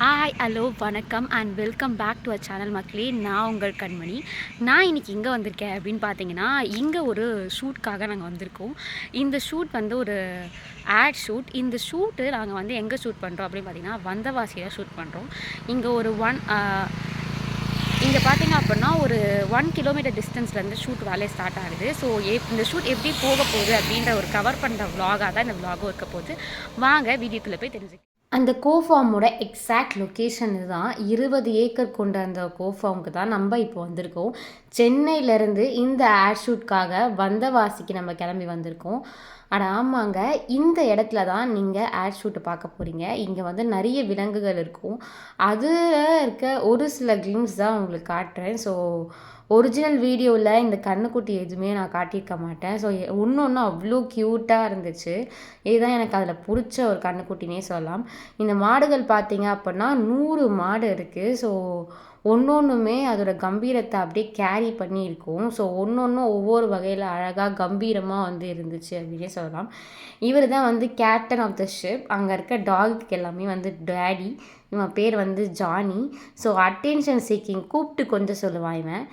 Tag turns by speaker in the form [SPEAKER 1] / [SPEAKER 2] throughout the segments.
[SPEAKER 1] Hi hello வணக்கம் and welcome back to a channel மக்களே. நான் உங்கள் கண்மணி. நான் இன்றைக்கி எங்கே வந்திருக்கேன் அப்படின்னு பார்த்தீங்கன்னா, இங்கே ஒரு ஷூட்காக நாங்கள் வந்திருக்கோம். இந்த ஷூட் வந்து ஒரு ஆட் ஷூட். இந்த ஷூட்டு நாங்கள் வந்து எங்கே ஷூட் பண்ணுறோம் அப்படின்னு பார்த்தீங்கன்னா, வந்தவாசியாக ஷூட் பண்ணுறோம். இங்கே இங்கே பார்த்தீங்க அப்படின்னா ஒரு 1 கிலோமீட்டர் டிஸ்டன்ஸ்லேருந்து ஷூட் வேலையை ஸ்டார்ட் ஆகுது. ஸோ இந்த ஷூட் எப்படி போக போகுது அப்படின்ற ஒரு கவர் பண்ணுற விலாகாக தான் இந்த விலாகும் இருக்க போகுது. வாங்க வீடியோக்குள்ளே போய் தெரிஞ்சுக்கலாம். அந்த கோஃபார்மோட எக்ஸாக்ட் லொக்கேஷன் இதுதான். 20 ஏக்கர் கொண்ட அந்த கோஃபார்முக்கு தான் நம்ம இப்போ வந்திருக்கோம். சென்னையிலேருந்து இந்த ஆட் ஷூட்காக வந்தவாசிக்கு நம்ம கிளம்பி வந்திருக்கோம். அட ஆமாங்க, இந்த இடத்துல தான் நீங்கள் ஆட் ஷூட்டை பார்க்க போகிறீங்க. இங்கே வந்து நிறைய விலங்குகள் இருக்கும். அதில் இருக்க ஒரு சில கிளிம்ஸ் தான் உங்களுக்கு காட்டுறேன். ஸோ ஒரிஜினல் வீடியோவில் இந்த கன்றுக்குட்டி எதுவுமே நான் காட்டியிருக்க மாட்டேன். ஸோ ஒன்று ஒன்று அவ்வளோ க்யூட்டாக இருந்துச்சு. இதுதான் எனக்கு அதில் பிடிச்ச ஒரு கன்றுக்குட்டினே சொல்லலாம். இந்த மாடுகள் பார்த்தீங்க அப்படின்னா 100 மாடு இருக்குது. ஸோ ஒன்று ஒன்றுமே அதோட கம்பீரத்தை அப்படியே கேரி பண்ணி இருக்கும். ஸோ ஒன்று ஒன்றும் ஒவ்வொரு வகையில் அழகாக கம்பீரமாக வந்து இருந்துச்சு அப்படின்னே சொல்லலாம். இவர் தான் வந்து கேப்டன் ஆஃப் த ஷிப். அங்கே இருக்க டாகுக்கு எல்லாமே வந்து டேடி. இவன் பேர் வந்து ஜானி. ஸோ அட்டென்ஷன் சீக்கிங் கூப்பிட்டு கொஞ்சம் சொல்லுவான் இவன்.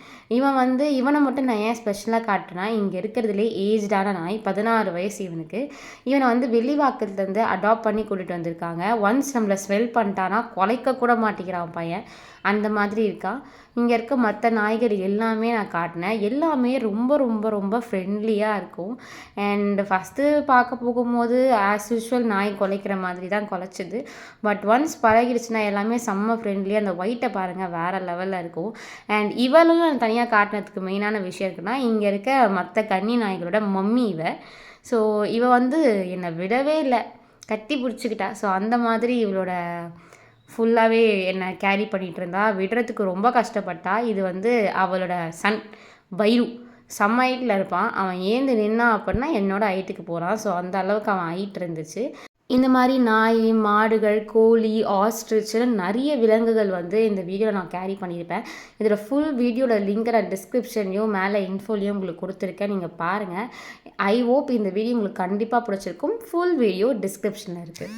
[SPEAKER 1] இவனை மட்டும் நான் ஏன் ஸ்பெஷலாக காட்டுறேன்னா, இங்கே இருக்கிறதுலே ஏஜ்டான நாய். 16 வயசு இவனுக்கு. இவனை வந்து வெள்ளிவாக்கத்துலேருந்து அடாப்ட் பண்ணி கூட்டிகிட்டு வந்திருக்காங்க. ஒன்ஸ் நம்மளை ஸ்மெல் பண்ணிட்டானா குலைக்க கூட மாட்டேங்கிறான் பையன். அந்த மாதிரி இருக்கான். இங்கே இருக்க மற்ற நாய்கள் எல்லாமே நான் காட்டினேன். எல்லாமே ரொம்ப ரொம்ப ரொம்ப ஃப்ரெண்ட்லியாக இருக்கும். அண்ட் ஃபஸ்ட்டு பார்க்க போகும்போது ஆஸ் யூஷுவல் நாய் குலைக்கிற மாதிரி தான் குலைச்சிது. பட் ஒன்ஸ் பழகிடுச்சுன்னா எல்லாமே செம்ம ஃப்ரெண்ட்லியாக. அந்த ஒயிட்டை பாருங்கள், வேறு லெவலில் இருக்கும். அண்ட் இவளும் நான் தனியாக காட்டினதுக்கு மெயினான விஷயம் இருக்குன்னா, இங்கே இருக்க மற்ற கன்னி நாய்களோட மம்மி இவ. ஸோ இவ வந்து என்னை விடவே இல்லை, கட்டி பிடிச்சிக்கிட்டா. ஸோ அந்த மாதிரி இவளோட ஃபுல்லாகவே என்னை கேரி பண்ணிகிட்டு இருந்தா. விடுறதுக்கு ரொம்ப கஷ்டப்பட்டா. இது வந்து அவளோட சன் பைரு. செம்ம ஹைட்டில் இருப்பான். அவன் ஏந்து நின்னான் அப்படின்னா என்னோட ஹைட்டுக்கு போகிறான். ஸோ அந்த அளவுக்கு அவன் ஹைட் இருந்துச்சு. இந்த மாதிரி நாய், மாடுகள், கோழி, ஆஸ்ட்ரிச்னு நிறைய விலங்குகள் வந்து இந்த வீடியோவில் நான் கேரி பண்ணியிருப்பேன். இதோட ஃபுல் வீடியோட லிங்க் நான் டிஸ்கிரிப்ஷன்லையும் மேலே இன்ஃபோலையும் உங்களுக்கு கொடுத்துருக்கேன். நீங்கள் பாருங்கள். ஐ ஹோப் இந்த வீடியோ உங்களுக்கு கண்டிப்பாக பிடிச்சிருக்கும். ஃபுல் வீடியோ டிஸ்கிரிப்ஷனில் இருக்குது.